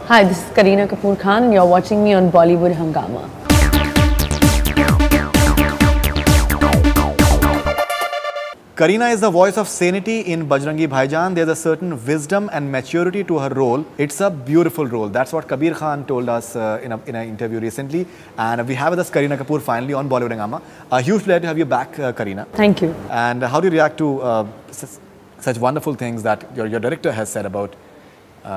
Hi, this is Kareena Kapoor Khan and you're watching me on Bollywood Hungama. Kareena is the voice of sanity in Bajrangi Bhaijaan. There's a certain wisdom and maturity to her role. It's a beautiful role. That's what Kabir Khan told us in an interview recently. And we have with us Kareena Kapoor finally on Bollywood Hungama. A huge pleasure to have you back, Kareena. Thank you. And how do you react to such wonderful things that your director has said about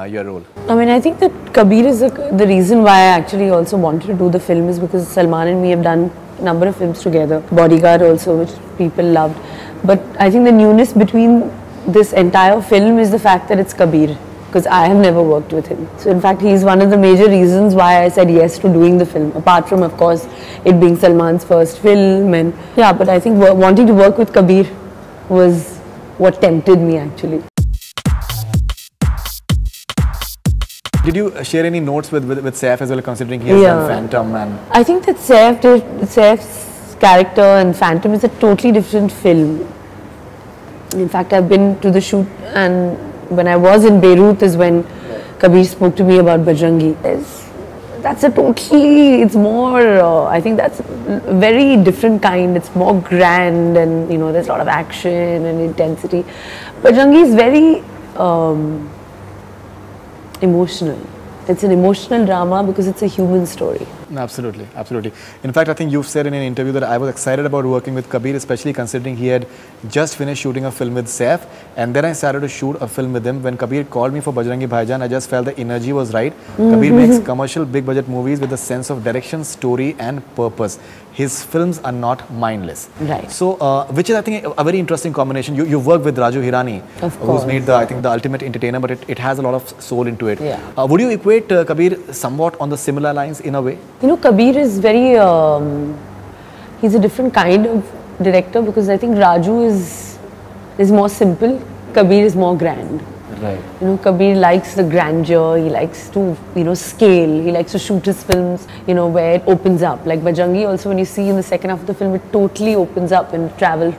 your role? I mean, I think that Kabir is the reason why I actually also wanted to do the film is because Salman and me have done a number of films together. Bodyguard also, which people loved. But I think the newness between this entire film is the fact that it's Kabir, because I have never worked with him. So in fact, he's one of the major reasons why I said yes to doing the film, apart from, of course, it being Salman's first film. And yeah, but I think wanting to work with Kabir was what tempted me actually. Did you share any notes with Saif as well, considering he has done Phantom? And I think that Saif's character and Phantom is a totally different film. In fact, I've been to the shoot, and when I was in Beirut is when Kabir spoke to me about Bajrangi. That's a totally, it's more, I think that's a very different kind. It's more grand and, you know, there's a lot of action and intensity. Bajrangi is very emotional. It's an emotional drama because it's a human story. Absolutely, absolutely. In fact, I think you've said in an interview that I was excited about working with Kabir, especially considering he had just finished shooting a film with Saif, and then I started to shoot a film with him. When Kabir called me for Bajrangi Bhaijaan, I just felt the energy was right. Kabir makes commercial, big budget movies with a sense of direction, story and purpose. His films are not mindless. Right. So, which is, I think, a very interesting combination. You worked with Raju Hirani, who's made I think, the ultimate entertainer, but it has a lot of soul into it. Yeah. Would you equate Kabir somewhat on the similar lines in a way? You know, Kabir is very, he's a different kind of director because I think Raju is more simple, Kabir is more grand. Right. You know, Kabir likes the grandeur, he likes to, you know, scale, he likes to shoot his films, you know, where it opens up. Like Bajrangi also, when you see in the second half of the film, it totally opens up in travel,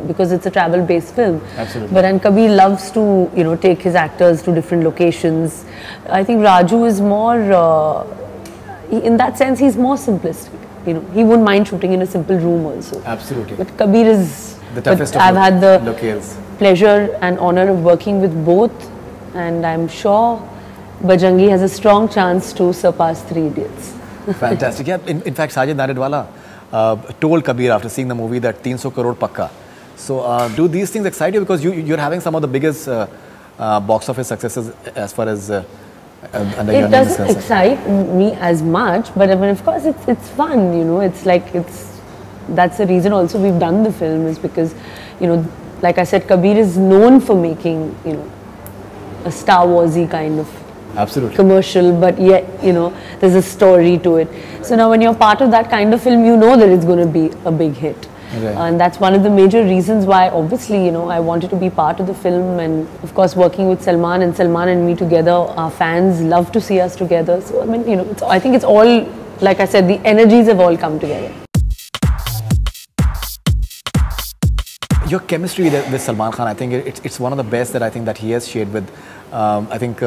because it's a travel-based film. Absolutely. But and Kabir loves to, you know, take his actors to different locations. I think Raju is more, in that sense, he's more simplistic. You know, he wouldn't mind shooting in a simple room also. Absolutely. But Kabir is the toughest I've had the locales. Pleasure and honor of working with both, and I'm sure Bajrangi has a strong chance to surpass Three Idiots. Fantastic. Yeah, in fact, Sajid Naredwala told Kabir after seeing the movie that 300 crore pakka. So, do these things excite you? Because you're having some of the biggest box office successes as far as under your It name is doesn't concerned. excite me as much, but I mean, of course, it's fun. You know, it's like that's the reason also we've done the film is because, you know, like I said, Kabir is known for making, you know, a Star Warsy kind of commercial, but yet, you know, there's a story to it. So now when you're part of that kind of film, you know that it's going to be a big hit. Right. And that's one of the major reasons why, obviously, you know, I wanted to be part of the film, and of course working with Salman and me together, our fans love to see us together. So I mean, you know, I think it's all, like I said, the energies have all come together. Your chemistry with Salman Khan, I think it's one of the best that I think that he has shared with. I think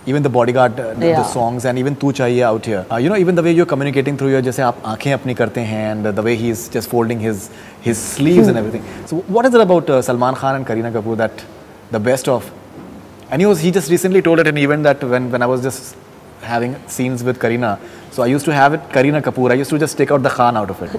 even the Bodyguard, the songs, and even Tu Chahiye out here. You know, even the way you're communicating through your, जैसे आप आँखें अपनी करते हैं, and the way he's just folding his sleeves and everything. So what is it about Salman Khan and Kareena Kapoor that the best of? And he just recently told at an event that when I was just having scenes with Kareena, so I used to have it Kareena Kapoor. I used to just take out the Khan out of it.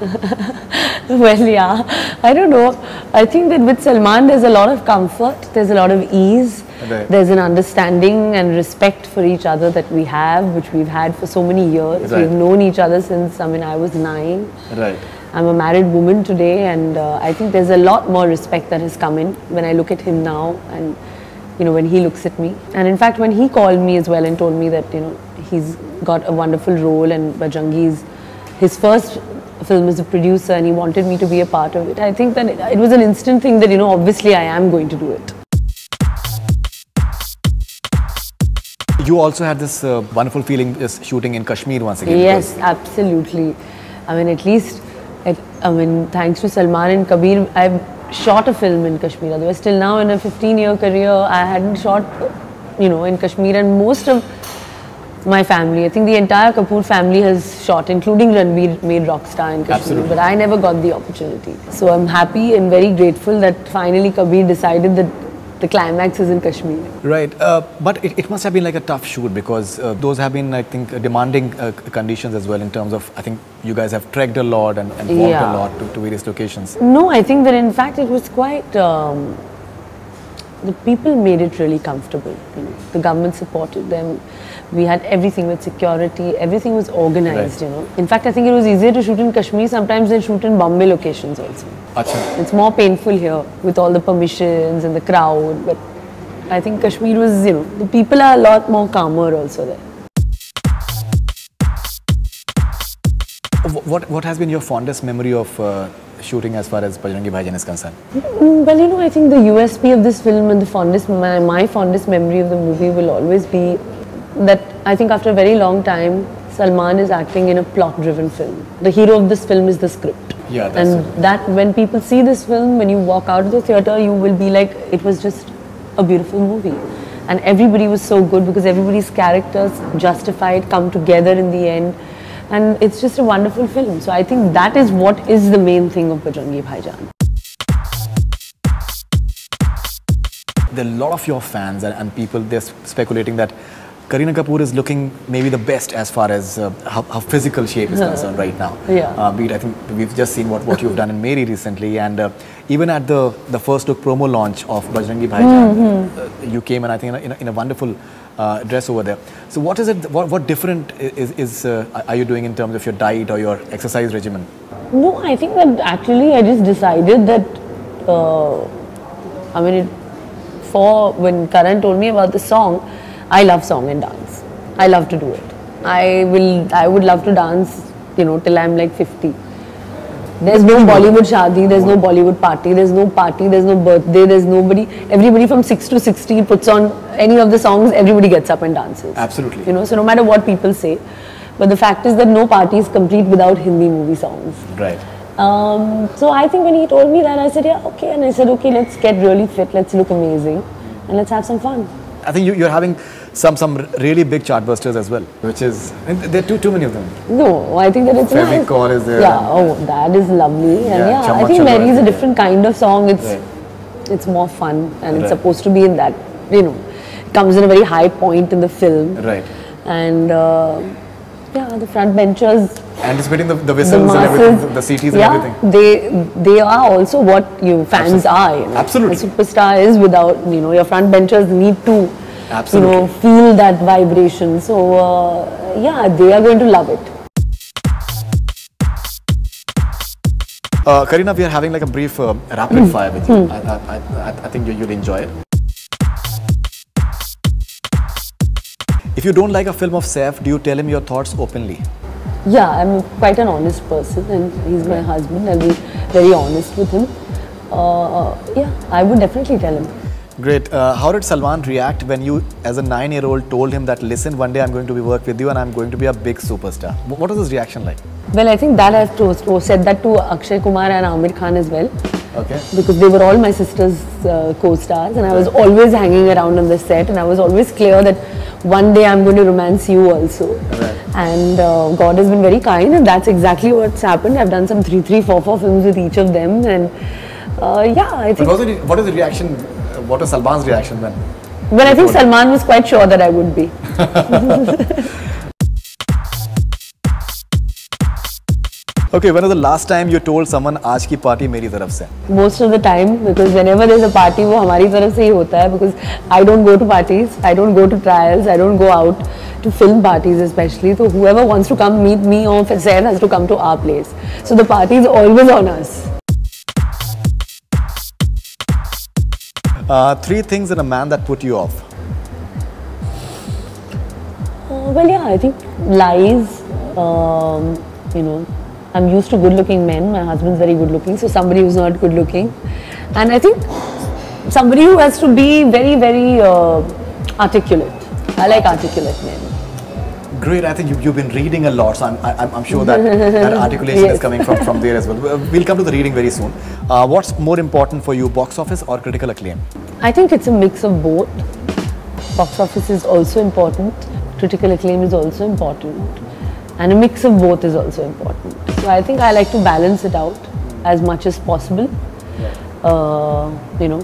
Well, yeah, I don't know. I think that with Salman, there's a lot of comfort, there's a lot of ease, there's an understanding and respect for each other that we have, which we've had for so many years. We've known each other since, I mean, I was 9. Right. I'm a married woman today, and I think there's a lot more respect that has come in when I look at him now, and you know, when he looks at me. And in fact, when he called me as well and told me that, you know, he's got a wonderful role and Bajrangi's his first film as a producer and he wanted me to be a part of it, I think that it was an instant thing that, you know, obviously I am going to do it. You also had this wonderful feeling just shooting in Kashmir once again. Yes, absolutely. I mean, at least, thanks to Salman and Kabir, I've shot a film in Kashmir. Otherwise, till now in a 15-year career, I hadn't shot, you know, in Kashmir, and most of My family. I think the entire Kapoor family has shot, including Ranveer made Rockstar in Kashmir. Absolutely. But I never got the opportunity. So I'm happy and very grateful that finally Kabir decided that the climax is in Kashmir. Right, but it must have been like a tough shoot because those have been, I think, demanding conditions as well in terms of, I think you guys have trekked a lot and walked a lot to various locations. No, I think that in fact it was quite, the people made it really comfortable. You know, the government supported them. We had everything with security, everything was organized, you know. In fact, I think it was easier to shoot in Kashmir sometimes than shoot in Bombay locations also. Achha. It's more painful here with all the permissions and the crowd, but I think Kashmir was, you know, the people are a lot more calmer also there. What has been your fondest memory of shooting as far as Bajrangi Bhaijaan is concerned? Well, you know, I think the USP of this film and my fondest memory of the movie will always be that I think after a very long time, Salman is acting in a plot-driven film. The hero of this film is the script. Yeah, that's and it. that when people see this film, when you walk out of the theatre, you will be like, it was just a beautiful movie. And everybody was so good because everybody's characters justified, come together in the end. And it's just a wonderful film. So I think that is what is the main thing of Bajrangi Bhaijaan. There are a lot of your fans and people, they're speculating that Kareena Kapoor is looking maybe the best as far as how physical shape is concerned right now. Yeah. I think we've just seen what you've done in Meri recently, and even at the first look promo launch of Bajrangi Bhaijaan, you came and I think in a wonderful dress over there. So what is it? What different are you doing in terms of your diet or your exercise regimen? No, I think that actually I just decided that, when Karan told me about the song, I love song and dance. I love to do it. I would love to dance, you know, till I'm like 50. There's no Bollywood shadi, there's no Bollywood party, there's no birthday, there's nobody. Everybody from 6 to 60 puts on any of the songs, everybody gets up and dances. Absolutely. You know, so no matter what people say. But the fact is that no party is complete without Hindi movie songs. Right. So I think when he told me that, I said, yeah, okay. And I said, okay, let's get really fit, let's look amazing, and let's have some fun. I think you're having some really big chartbusters as well, which is, and there are too many of them. No, I think that it's nice. Fevicol is there. Yeah, oh, that is lovely. And yeah, Chamma I think Chamma Meri is a is there. different kind of song. It's more fun, and it's supposed to be in that, you know, it comes in a very high point in the film. Right. And yeah, the front benchers, Anticipating the whistles the and everything, masses, the CTs yeah, and everything. they are also what you fans are. You know. Absolutely. A superstar is without, you know, your front benchers need to, Absolutely. you know, feel that vibration. So yeah, they are going to love it. Kareena, we are having like a brief rapid fire with you. I think you'll enjoy it. If you don't like a film of Saif, do you tell him your thoughts openly? Yeah, I'm quite an honest person, and he's my husband. I'll be very honest with him. Yeah, I would definitely tell him. Great. How did Salman react when you, as a 9-year-old, told him that, listen, one day I'm going to be work with you and I'm going to be a big superstar? What was his reaction like? Well, I think that I've said that to Akshay Kumar and Aamir Khan as well. Okay. Because they were all my sister's co-stars, and I was always hanging around on the set, and I was always clear that one day I'm going to romance you also. Right. And God has been very kind, and that's exactly what's happened. I've done some 3, 4 films with each of them, and yeah, I think. But what is the reaction? What was Salman's reaction then? Well, I think Salman was quite sure that I would be. Okay, when was the last time you told someone, "Aaj ki party meri taraf se"? Most of the time, because whenever there's a party, वो हमारी तरफ से ही होता है. Because I don't go to parties, I don't go to trials, I don't go out to film parties especially. So whoever wants to come meet me or Saif has to come to our place. So the party is always on us. 3 things in a man that put you off. Well, yeah, I think lies. You know, I'm used to good-looking men. My husband's very good-looking, so somebody who's not good-looking, and I think somebody who has to be very, very articulate. I like articulate men. Great. I think you've been reading a lot, so I'm sure that that articulation Yes. is coming from there as well. We'll come to the reading very soon. What's more important for you, box office or critical acclaim? I think it's a mix of both. Box office is also important. critical acclaim is also important, and a mix of both is also important. So I think I like to balance it out as much as possible. You know.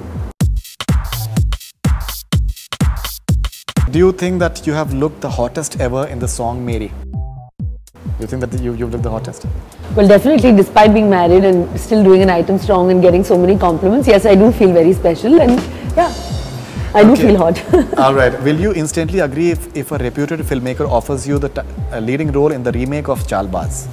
Do you think that you have looked the hottest ever in the song Meri? You think that you've looked the hottest? Well, definitely, despite being married and still doing an item song and getting so many compliments, yes, I do feel very special, and yeah, I do feel hot. All right. Will you instantly agree if a reputed filmmaker offers you the leading role in the remake of Chalbaz?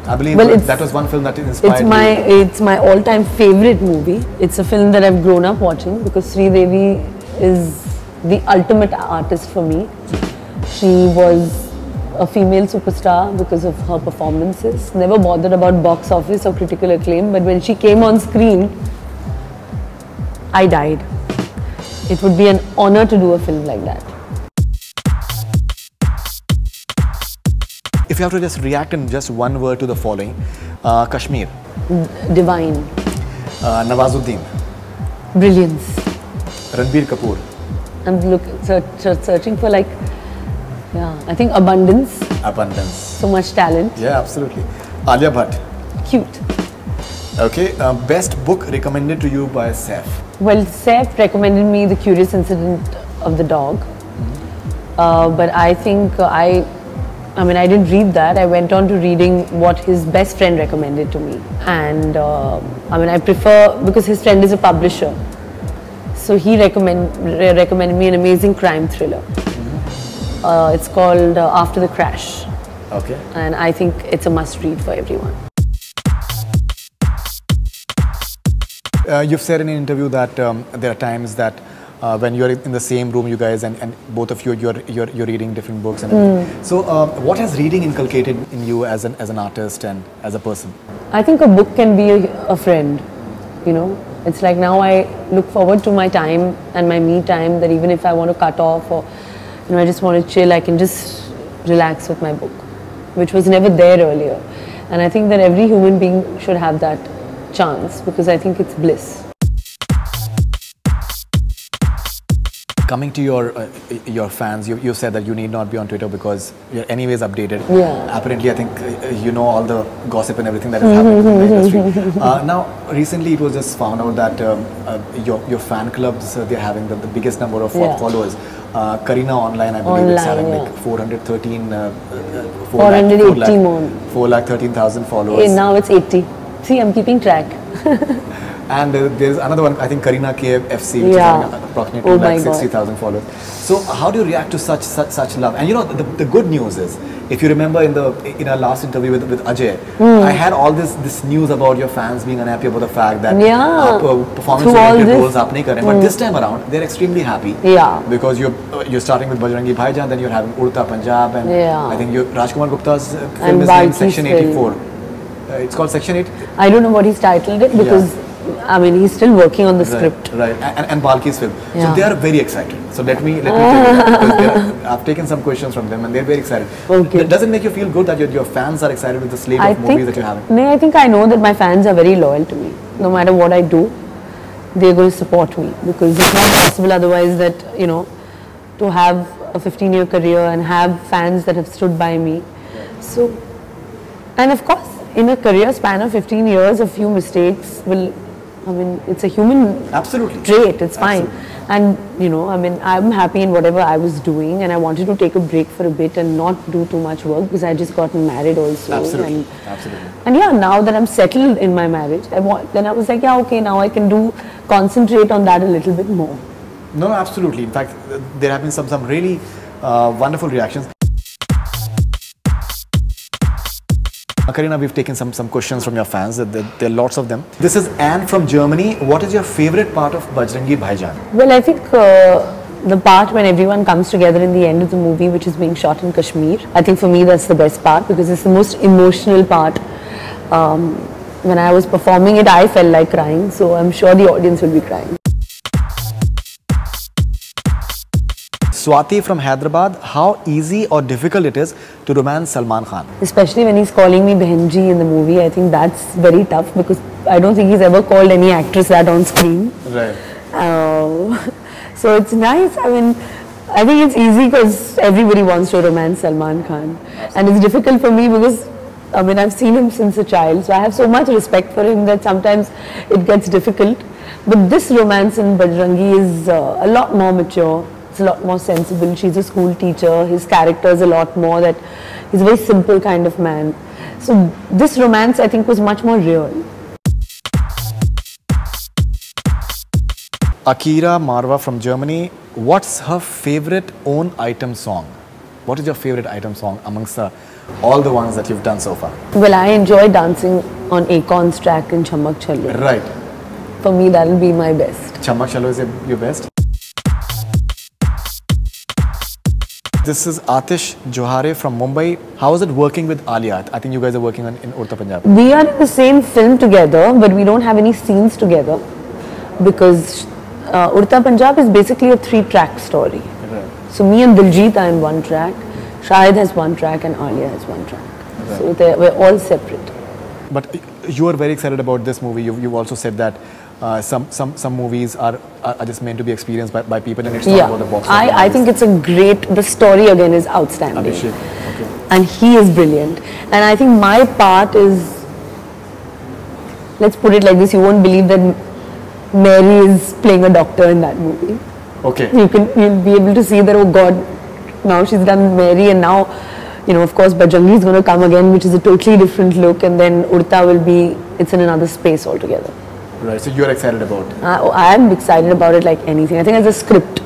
I believe that was one film that inspired you. It's my all-time favorite movie. It's a film that I've grown up watching because Sridevi is the ultimate artist for me. She was a female superstar because of her performances, never bothered about box office or critical acclaim, but when she came on screen, I died. It would be an honor to do a film like that. If you have to just react in just one word to the following, Kashmir. Divine. Nawazuddin. Brilliance. Ranbir Kapoor. I'm searching for like, I think abundance. Abundance. So much talent. Yeah, absolutely. Alia Bhatt. Cute. Okay, best book recommended to you by Saif? Well, Saif recommended me The Curious Incident of the Dog. But I think I didn't read that. I went on to reading what his best friend recommended to me. And I prefer, because his friend is a publisher. So he recommended me an amazing crime thriller. It's called After the Crash. Okay. And I think it's a must read for everyone. You've said in an interview that there are times that when you're in the same room, you guys, and both of you're reading different books and everything. So what has reading inculcated in you as an artist and as a person? I think a book can be a friend, you know. It's like now I look forward to my time and my me time, that even if I want to cut off or I just want to chill, I can just relax with my book, which was never there earlier. And I think that every human being should have that chance, because I think it's bliss. Coming to your fans, you said that you need not be on Twitter because you're anyways updated. Yeah. Apparently, I think you know all the gossip and everything that is happening in the industry. Now, recently it was just found out that your fan clubs, they're having the biggest number of followers. Karina Online, I believe, it's having like 413, 480 more. 413,000 followers. Now it's 80. See, I'm keeping track. And there's another one, I think Karina KFC, which is having approximately 60,000 followers. So how do you react to such love? And you know, the good news is, if you remember in our last interview with Ajay, I had all this news about your fans being unhappy about the fact that performance-related roles aap nahi kar rahe. But this time around, they're extremely happy. Yeah. Because you're starting with Bajrangi Bhaijaan, then you're having Udta Punjab, and I think Rajkumar Gupta's film is named Section 84. It's called Section 8. I don't know what he's titled it, because he's still working on the script. Right, and Balki's film. So they are very excited. So let me tell you, I've taken some questions from them and they're very excited. Okay. Does it make you feel good that your fans are excited with the slate of movies that you're having? No, I think I know that my fans are very loyal to me. No matter what I do, they're going to support me, because it's not possible otherwise that, to have a 15-year career and have fans that have stood by me. So, and of course, in a career span of 15 years, a few mistakes will, it's a human trait, it's fine. And, I'm happy in whatever I was doing, and I wanted to take a break for a bit and not do too much work, because I just gotten married also. Absolutely. And now that I'm settled in my marriage, then I was like, okay, now I can concentrate on that a little bit more. No, absolutely. In fact, there have been some really wonderful reactions. Karina, we've taken some questions from your fans. There are lots of them. This is Anne from Germany. What is your favorite part of Bajrangi Bhaijaan? Well, I think the part when everyone comes together in the end of the movie, which is being shot in Kashmir. I think for me that's the best part, because it's the most emotional part. When I was performing it, I felt like crying. So I'm sure the audience will be crying. Swati from Hyderabad, how easy or difficult it is to romance Salman Khan? Especially when he's calling me Behenji in the movie, I think that's very tough, because I don't think he's ever called any actress that on screen. Right. So it's nice. I think it's easy because everybody wants to romance Salman Khan. And it's difficult for me because, I mean, I've seen him since a child, so I have so much respect for him that sometimes it gets difficult. But this romance in Bajrangi is a lot more mature, it's a lot more sensible. She's a school teacher, his character is a lot more that he's a very simple kind of man. So this romance I think was much more real. Akira Marwa from Germany, what's her favorite own item song? What is your favorite item song amongst all the ones that you've done so far? Well, I enjoy dancing on Akon's track in Chamak Chalo. Right. For me, that'll be my best. Chamak Chalo is your best? This is Atish Johare from Mumbai. How is it working with Alia? I think you guys are working in Udta Punjab. We are in the same film together, but we don't have any scenes together because Udta Punjab is basically a 3-track story. Right. So me and Diljit are in one track, Shahid has one track and Alia has one track. Right. So we're all separate. But you are very excited about this movie. You've also said that some movies are just meant to be experienced by people and it's not about the box office. I think it's the story again is outstanding. Abhishek. Okay. And he is brilliant. And I think my part is, let's put it like this, you won't believe that Mary is playing a doctor in that movie. Okay. You'll be able to see that, oh God, now she's done Mary and now, you know, of course Bajrangi is going to come again, which is a totally different look, and then Udta will be, it's in another space altogether. Right, so you're excited about it? I am excited about it like anything. I think it's a script.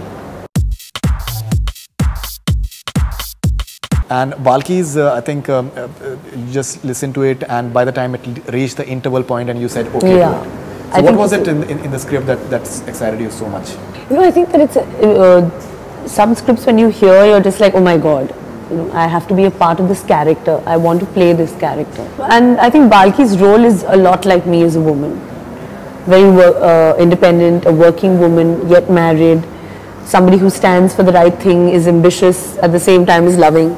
And Balki's, I think you just listened to it and by the time it reached the interval point and you said okay to it. So what was it in the script that's excited you so much? You know, I think that it's some scripts when you hear, you're just like, oh my God, you know, I have to be a part of this character. I want to play this character. And I think Balki's role is a lot like me as a woman. Very independent, a working woman, yet married. Somebody who stands for the right thing, is ambitious, at the same time is loving.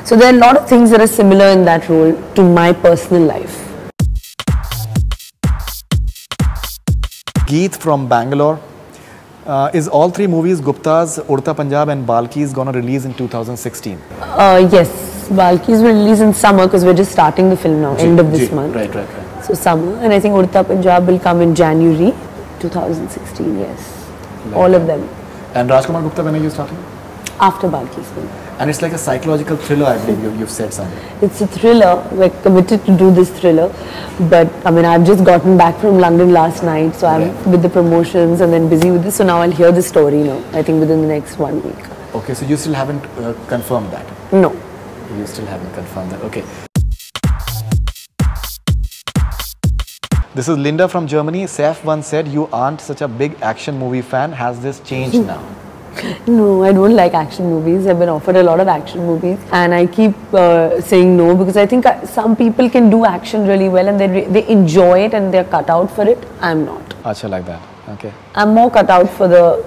So there are a lot of things that are similar in that role to my personal life. Geet from Bangalore. Is all 3 movies, Gupta's, Udta Punjab and Balki's, gonna release in 2016? Yes, Balki's will release in summer because we're just starting the film now, end of this month. Right. So summer, and I think Udta Punjab will come in January 2016, yes. All of them. And Rajkumar Gupta, when are you starting? After Balki's film. And it's like a psychological thriller, I believe you've said something. It's a thriller. We're committed to do this thriller. But I mean, I've just gotten back from London last night, so I'm with the promotions and then busy with this. So now I'll hear the story now, I think within the next 1 week. Okay, so you still haven't confirmed that? No. You still haven't confirmed that, okay. This is Linda from Germany. Saif once said, you aren't such a big action movie fan. Has this changed now? No, I don't like action movies. I've been offered a lot of action movies and I keep saying no because I think some people can do action really well and they enjoy it and they're cut out for it. I'm not. Acha, like that. Okay. I'm more cut out for the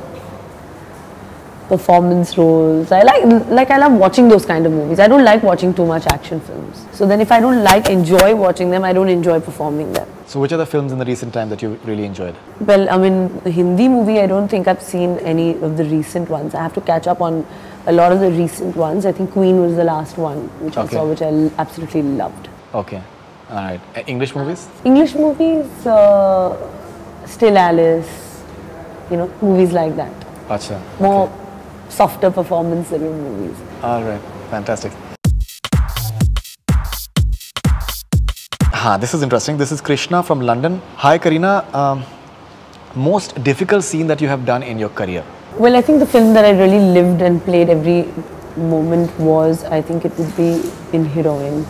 performance roles. I love watching those kind of movies. I don't like watching too much action films. So then if I don't enjoy watching them, I don't enjoy performing them. So which are the films in the recent time that you really enjoyed? Well, I mean, the Hindi movie, I don't think I've seen any of the recent ones. I have to catch up on a lot of the recent ones. I think Queen was the last one which I saw, which I absolutely loved. Okay. Alright. English movies? English movies, Still Alice, you know, movies like that. Acha. More softer performance movies. Alright. Fantastic. This is interesting. This is Krishna from London. Hi Kareena, most difficult scene that you have done in your career? Well, I think the film that I really lived and played every moment was, I think it would be in Heroine,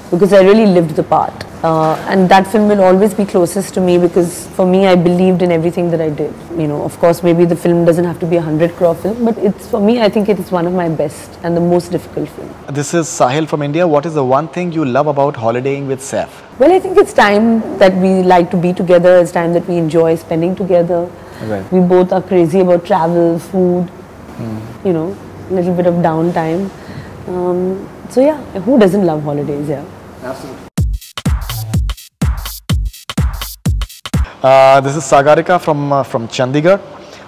because I really lived the part. And that film will always be closest to me because for me, I believed in everything that I did. You know, of course, maybe the film doesn't have to be a 100 crore film, but it's, for me, I think it is one of my best and the most difficult film. This is Sahil from India. What is the one thing you love about holidaying with Saif? Well, I think it's time that we like to be together. It's time that we enjoy spending together. Right. We both are crazy about travel, food, you know, a little bit of downtime. So yeah, who doesn't love holidays? Yeah. Absolutely. This is Sagarika from Chandigarh.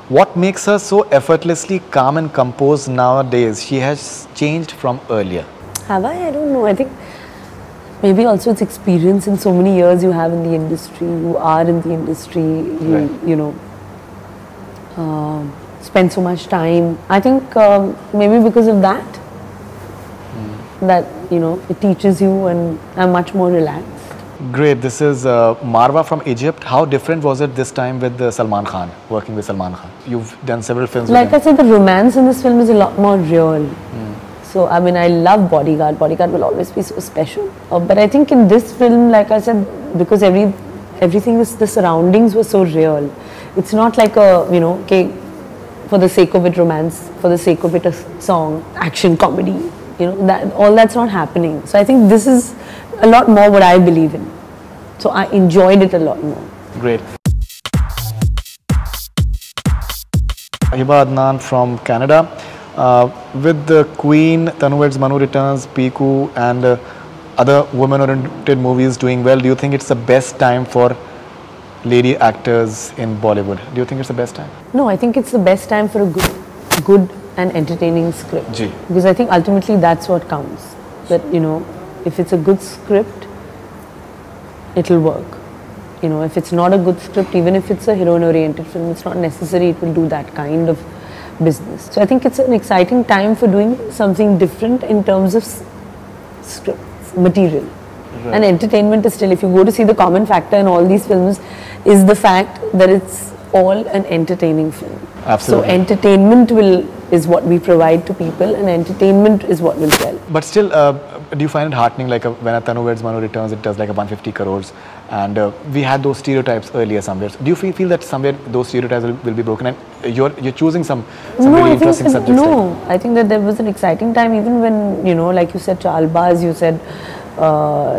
What makes her so effortlessly calm and composed nowadays? She has changed from earlier. Have I? I don't know. I think maybe also it's experience in so many years you have in the industry. You are in the industry. You know, spend so much time. I think maybe because of that, that you know, it teaches you, and I'm much more relaxed. Great. This is Marwa from Egypt. How different was it this time with Salman Khan, working with Salman Khan? You've done several films Like with I said, the romance in this film is a lot more real. So, I mean, I love Bodyguard. Bodyguard will always be so special. But I think in this film, like I said, because everything is, the surroundings were so real. It's not like a, you know, okay, for the sake of it romance, for the sake of it a song, action, comedy, you know, that all that's not happening. So I think this is a lot more what I believe in. So I enjoyed it a lot more. Great. Hiba Adnan from Canada. With the Queen, Tanu Weds Manu Returns, Piku and other women-oriented movies doing well, do you think it's the best time for lady actors in Bollywood? Do you think it's the best time? No, I think it's the best time for a good and entertaining script. Ji. Because I think ultimately that's what counts. That, you know, if it's a good script, it'll work. You know, if it's not a good script, even if it's a heroine-oriented film, it's not necessary it will do that kind of business. So I think it's an exciting time for doing something different in terms of scripts, material. Right. And entertainment is still, if you go to see, the common factor in all these films is the fact that it's all an entertaining film. Absolutely. So entertainment is what we provide to people, and entertainment is what will sell. But still, do you find it heartening, like when a Tanu Weds Manu Returns, it does like a 150 crores, and we had those stereotypes earlier somewhere. Do you feel that somewhere those stereotypes will be broken, and you're choosing some really interesting subjects? No, I think that there was an exciting time, even when, you know, like you said, Chalbaz, you said,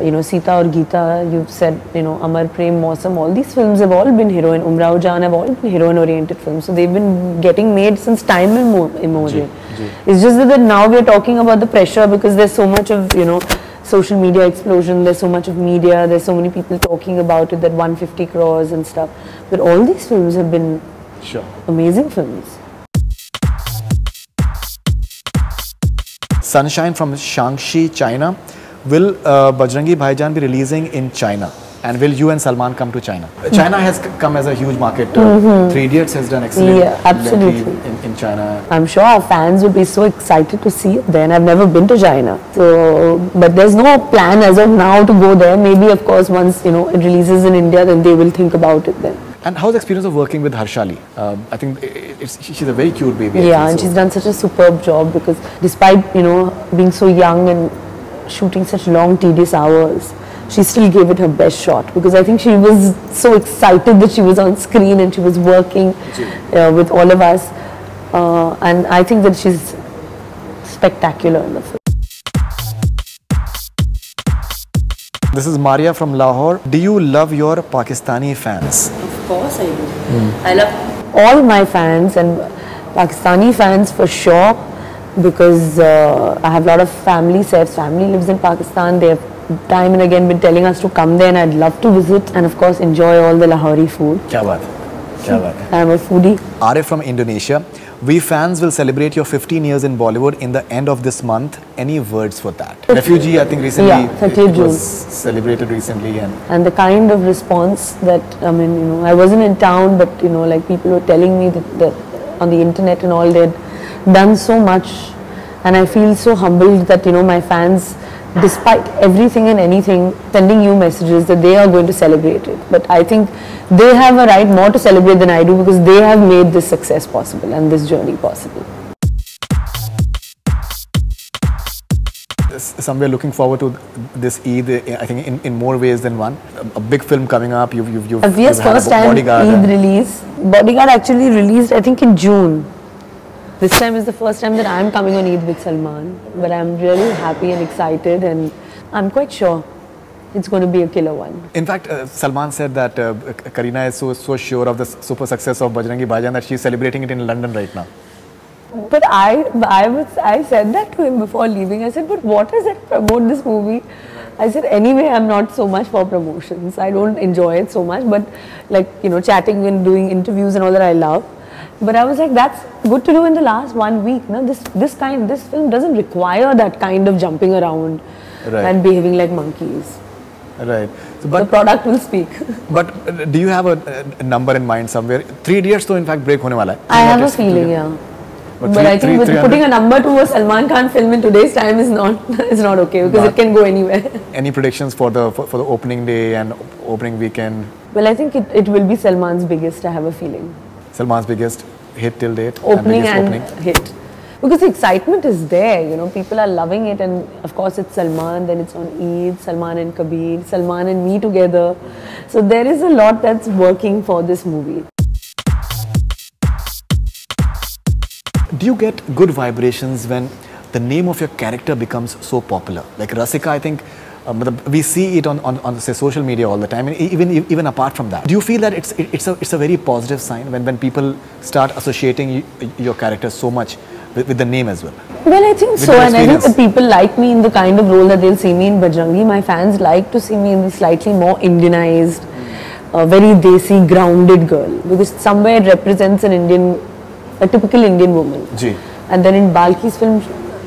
you know, Sita or Geeta, you've said, you know, Amar Prem, Mausam, all these films have all been heroine, Umrao Jaan have all been heroine-oriented films. So they've been getting made since time immemorial. It's just that now we're talking about the pressure because there's so much of, you know, social media explosion, there's so much of media, there's so many people talking about it, that 150 crores and stuff. But all these films have been amazing films. Sunshine from Shaanxi, China. Will Bajrangi Bhaijaan be releasing in China? And will you and Salman come to China? China has come as a huge market. Three Idiots has done excellent absolutely. in China. I'm sure our fans will be so excited to see it then. I've never been to China. So, but there's no plan as of now to go there. Maybe, of course, once, you know, it releases in India, then they will think about it then. And how's the experience of working with Harshali? I think she's a very cute baby. Yeah, and she's done such a superb job because despite, you know, being so young and shooting such long, tedious hours, she still gave it her best shot, because I think she was so excited that she was on screen and she was working with all of us, and I think that she's spectacular in the film. This is Maria from Lahore. Do you love your Pakistani fans? Of course I do. I love all my fans, and Pakistani fans for sure, because I have a lot of family. Saif's family lives in Pakistan. They have time and again been telling us to come there, and I'd love to visit and of course enjoy all the Lahori food. Kya baat? Kya baat? I'm a foodie. Arif from Indonesia. We fans will celebrate your 15 years in Bollywood in the end of this month. Any words for that? Refugee, I think recently, yeah, 30th June. Was celebrated recently, and the kind of response that, I mean, you know, I wasn't in town, but you know, like people were telling me that on the internet and all, they'd done so much, and I feel so humbled that, you know, my fans, despite everything and anything, sending you messages that they are going to celebrate it. But I think they have a right more to celebrate than I do, because they have made this success possible and this journey possible. Somewhere looking forward to this Eid, I think in more ways than one. A big film coming up. You've yes, first time Bodyguard Eid release. Bodyguard actually released, I think, in June. This time is the first time that I'm coming on Eid with Salman, but I'm really happy and excited, and I'm quite sure it's going to be a killer one. In fact, Salman said that Kareena is so sure of the super success of Bajrangi Bhaijaan that she's celebrating it in London right now. But I said that to him before leaving. I said, but what is it promote this movie? I said, anyway, I'm not so much for promotions. I don't enjoy it so much, but like, you know, chatting and doing interviews and all that I love. But I was like, that's good to do in the last 1 week. No, this film doesn't require that kind of jumping around and behaving like monkeys. Right. So, the product will speak. But do you have a number in mind somewhere? 3 Idiots to in fact break hone wala hai. I have a feeling, yeah. But I think putting a number to a Salman Khan film in today's time is not okay, because it can go anywhere. Any predictions for the opening day and opening weekend? Well, I think it will be Salman's biggest. I have a feeling. Salman's biggest hit till date. Opening and hit. Because the excitement is there, you know, people are loving it, and of course it's Salman, then it's on Eid, Salman and Kabir, Salman and me together. So there is a lot that's working for this movie. Do you get good vibrations when the name of your character becomes so popular? Like Rasika, I think we see it on say social media all the time, and even apart from that. Do you feel that it's a very positive sign when people start associating your character so much with the name as well? Well, I think so, and I think that people like me in the kind of role that they'll see me in Bajrangi. My fans like to see me in the slightly more Indianized, very desi, grounded girl, because somewhere it represents a typical Indian woman. Ji. And then in Balki's film,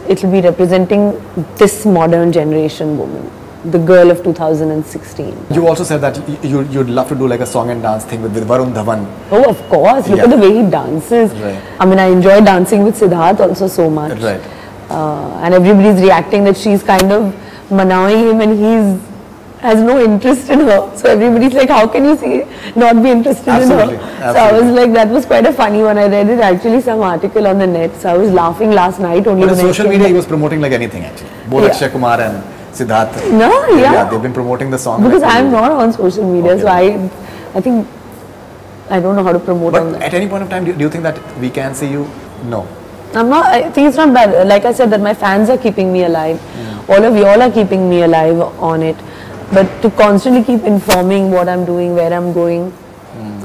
it will be representing this modern generation woman, the girl of 2016. You also said that you'd love to do like a song and dance thing with Varun Dhawan. Oh, of course. Look at the way he dances. Right. I mean, I enjoy dancing with Siddharth also so much. Right. And everybody's reacting that she's kind of manawing him and he has no interest in her. So everybody's like, how can you not be interested in her? Absolutely. So I was like, that was quite a funny one. I read it actually, some article on the net. So I was laughing last night only. But on social media, he was promoting like anything actually. Both Akshay Kumar and Siddharth. No, yeah. They've been promoting the song. Because I'm not on social media, so I think I don't know how to promote on that. But at any point of time, do you think that we can see you? No. I'm not. I think it's not bad. Like I said, that my fans are keeping me alive. All of y'all are keeping me alive on it. But to constantly keep informing what I'm doing, where I'm going,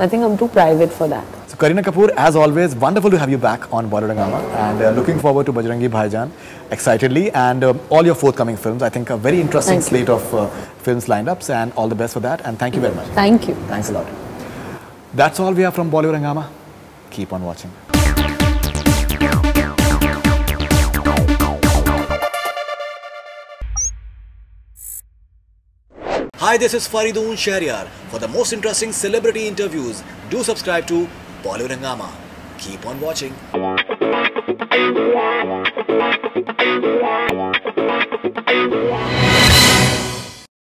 I think I'm too private for that. So Kareena Kapoor, as always, wonderful to have you back on Bollywood Hungama, and looking forward to Bajrangi Bhaijaan excitedly, and all your forthcoming films. I think a very interesting slate of films lined up, and all the best for that, and thank you very much. Thank you. Thanks a lot. That's all we have from Bollywood Hungama. Keep on watching. Hi, this is Faridoon Shahryar. For the most interesting celebrity interviews, do subscribe to Bollywood Hungama. Keep on watching.